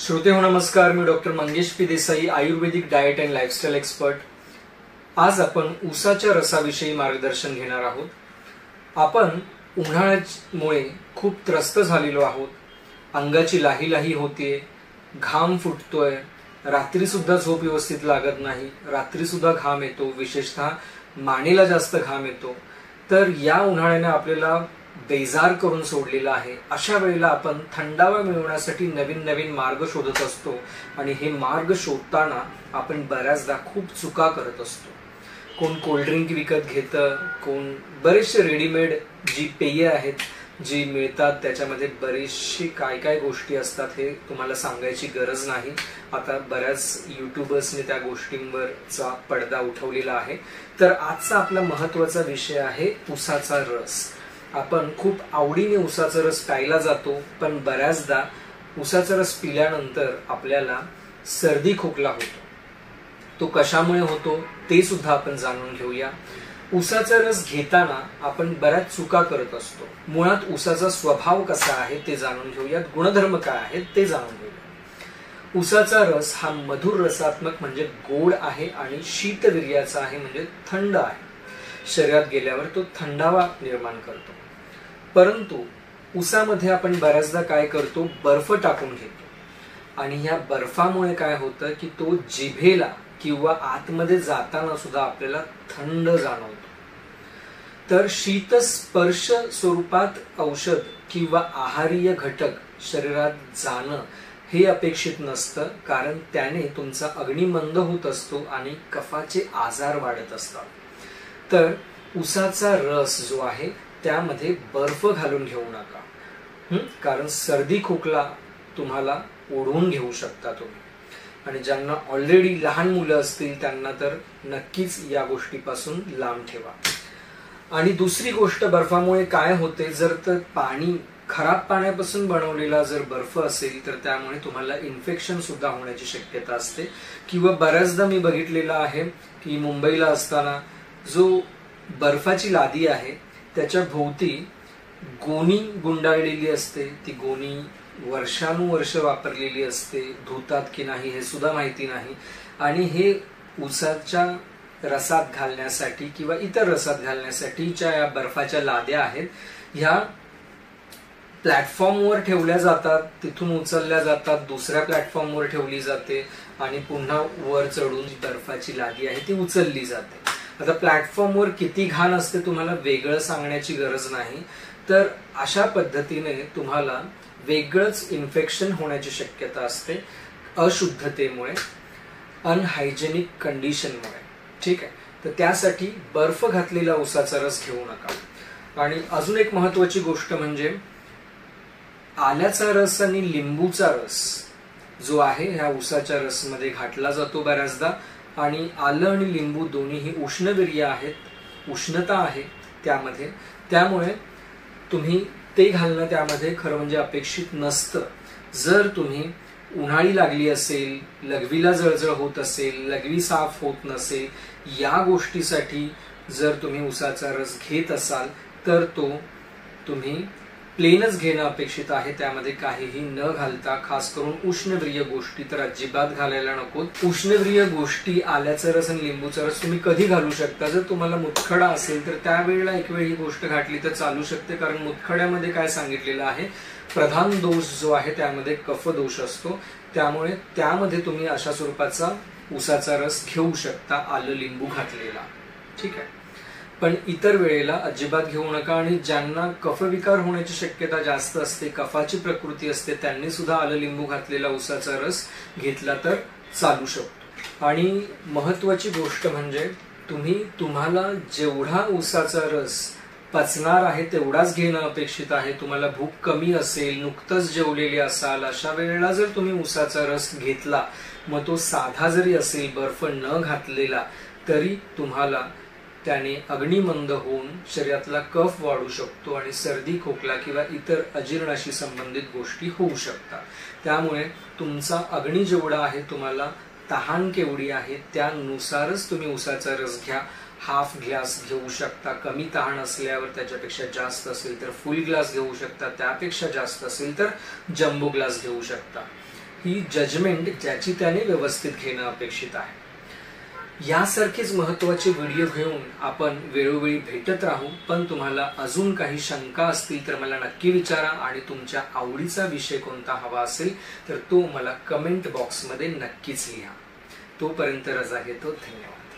श्रोतेहो नमस्कार, मी doctor Mangesh P Desai, ayurvedic diet and lifestyle expert. आज आपण ऊसाच्या रसाविषयी मार्गदर्शन घेणार आहोत। आपण उन्हाळ्यामुळे खूप त्रस्त झालेलो आहोत, अंगाची लाही लाही होतीये, घाम फुटतोय, रात्री सुद्धा झोप व्यवस्थित लागत नाही, रात्री सुद्धा घाम येतो, विशेषतः मानेला जास्त घाम येतो। तर या उन्हाळ्याने आपल्याला बेजार करून सोडलेला आहे। अशा वेळेला आपण थंडावा मिळवण्यासाठी नवीन नवीन मार्ग शोधत असतो आणि हे मार्ग शोधताना आपण बऱ्याचदा खूप चुका करत असतो। कोण कोल्ड्रिंक विकत घेतं, कोण बरेचसे रेडीमेड जी पेये आहेत जी मिळतात त्याच्यामध्ये बरेचशी काय काय गोष्टी असतात हे तुम्हाला सांगायची गरज नाही। आता बऱ्याच युट्यूबर्सने त्या गोष्टींवरचा पडदा उठवलेला आहे। तर आजचा आपला महत्त्वाचा विषय आहे ऊसाचा रस। आपण खूप आवडीने ऊसाचा रस प्यायला जातो, पण बऱ्याचदा ऊसाचा रस पिल्यानंतर आपल्याला सर्दी खोकला होतो। तो कशामुळे होतो ते सुद्धा आपण जाणून घेऊया। ऊसाचा रस घेताना आपण बऱ्याच चुका करत असतो। मुळात ऊसाचा स्वभाव कसा आहे ते जाणून घेऊयात, गुणधर्म काय आहेत ते जाणून घेऊया। ऊसाचा रस हा मधुर रसात्मक म्हणजे गोड आहे आणि शीतवीर्याचा आहे म्हणजे थंड आहे। शरीरात गेल्यावर तो थंडावा निर्माण करतो। परंतु ऊसामध्ये आपण बऱ्याचदा काय करतो, बर्फ टाकून घेतो आणि या बर्फामुळे काय होतं की तो जिभेला किंवा आतमध्ये जाताना सुद्धा आपल्याला थंड जाणवतो। तर शीतस्पर्श स्वरूपात औषध किंवा आहारीय घटक शरीरात जाणं हे अपेक्षित नसतं, कारण त्याने तुमचा अग्नी मंद होत असतो आणि कफाचे आजार वाढत असतात। तर ऊसाचा रस जो आहे त्यामध्ये बर्फ घालून घेऊ नका, कारण सर्दी खोकला तुम्हाला ओढवून घेऊ शकता तुम्ही। आणि ज्यांना ऑलरेडी लहान मुलं असतील त्यांना तर नक्कीच या गोष्टीपासून लांब ठेवा। आणि दुसरी गोष्ट, बर्फामुळे काय होते, जर तर पाणी खराब पाण्यापासून बनवलेला जर बर्फ असेल तर त्यामुळे तुम्हाला इन्फेक्शन सुद्धा होण्याची शक्यता असते। किंवा बऱ्याचदा मी बघितलेलं आहे की मुंबईला असताना जो बर्फाची लादी आहे त्याच्या भोवती गोणी गुंडाळलेली असते, ती गोणी वर्षानुवर्ष वापरलेली असते, धुतात की नाही हे सुद्धा माहिती नाही। आणि हे ऊसाच्या रसात घालण्यासाठी किंवा इतर रसात घालण्यासाठीच्या या बर्फाच्या लाद्या आहेत, ह्या प्लॅटफॉर्मवर ठेवल्या जातात, तिथून उचलल्या जातात, दुसऱ्या प्लॅटफॉर्मवर ठेवली जाते आणि पुन्हा वर चढून बर्फाची लादी आहे ती उचलली जाते। आता प्लॅटफॉर्मवर किती घाण असते तुम्हाला वेगळं सांगण्याची गरज नाही। तर अशा पद्धतीने तुम्हाला वेगळंच इन्फेक्शन होण्याची शक्यता असते, अशुद्धतेमुळे, अनहायजेनिक कंडिशनमुळे। ठीक आहे, तर त्यासाठी बर्फ घातलेला ऊसाचा रस घेऊ नका। आणि अजून एक महत्वाची गोष्ट म्हणजे आल्याचा रस आणि लिंबूचा रस जो आहे ह्या ऊसाच्या रसमध्ये घातला जातो बऱ्याचदा। आणि आलं आणि लिंबू दोन्हीही उष्णवीर्य आहेत, उष्णता आहे त्यामध्ये, त्यामुळे तुम्ही ते घालणं त्यामध्ये खरं म्हणजे अपेक्षित नसतं। जर तुम्ही उन्हाळी लागली असेल, लघवीला जळजळ होत असेल, लघवी साफ होत नसेल, या गोष्टीसाठी जर तुम्ही ऊसाचा रस घेत असाल तर तो तुम्ही प्लेनच घेणं अपेक्षित आहे, त्यामध्ये काहीही न घालता। खास करून उष्णवीर्य गोष्टी तर अजिबात घालायला नको। उष्णवीर्य गोष्टी, आल्याचा रस आणि लिंबूचा रस तुम्ही कधी घालू शकता, जर तुम्हाला मुतखडा असेल तर त्यावेळेला एक वेळ ही गोष्ट घातली तर चालू शकते, कारण मुतखड्यामध्ये काय सांगितलेलं आहे, प्रधान दोष जो आहे त्यामध्ये कफ दोष असतो, त्यामुळे त्यामध्ये तुम्ही अशा स्वरूपाचा ऊसाचा रस घेऊ शकता, आलं लिंबू घातलेला। ठीक आहे, पण इतर वेळेला अजिबात घेऊ नका। आणि ज्यांना कफविकार होण्याची शक्यता जास्त असते, कफाची प्रकृती असते, त्यांनी सुद्धा आलं लिंबू घातलेला ऊसाचा रस घेतला तर चालू शकतो। आणि महत्वाची गोष्ट म्हणजे तुम्हाला जेवढा ऊसाचा रस पचणार आहे तेवढाच घेणं अपेक्षित आहे। तुम्हाला भूक कमी असेल, नुकतंच जेवलेले असाल, अशा वेळेला जर तुम्ही ऊसाचा रस घेतला, मग तो साधा जरी असेल, बर्फ न घातलेला, तरी तुम्हाला त्याने अग्निमंद होऊन शरीरातला कफ वाढू शकतो आणि सर्दी खोकला किंवा इतर अजीर्णाशी संबंधित गोष्टी होऊ शकतात। त्यामुळे तुमचा अग्नी जेवढा आहे, तुम्हाला तहान केवढी आहे त्यानुसारच तुम्ही ऊसाचा रस घ्या। हाफ ग्लास घेऊ शकता, कमी तहान असल्यावर त्याच्यापेक्षा जास्त असेल तर फुल ग्लास घेऊ शकता, त्यापेक्षा जास्त असेल तर जम्बो ग्लास घेऊ शकता। ही जजमेंट ज्याची त्याने व्यवस्थित घेणं अपेक्षित आहे. यासारखेच महत्त्वाचे व्हिडिओ घेऊन आपण वेळोवेळी भेटत राहू. पण तुम्हाला अजून काही शंका असतील तर मला नक्की विचारा आणि तुमच्या आवडीचा विषय कोणता हवा असेल तर तो मला कमेंट बॉक्समध्ये नक्कीच लिहा. तोपर्यंत रजा घेतो. धन्यवाद.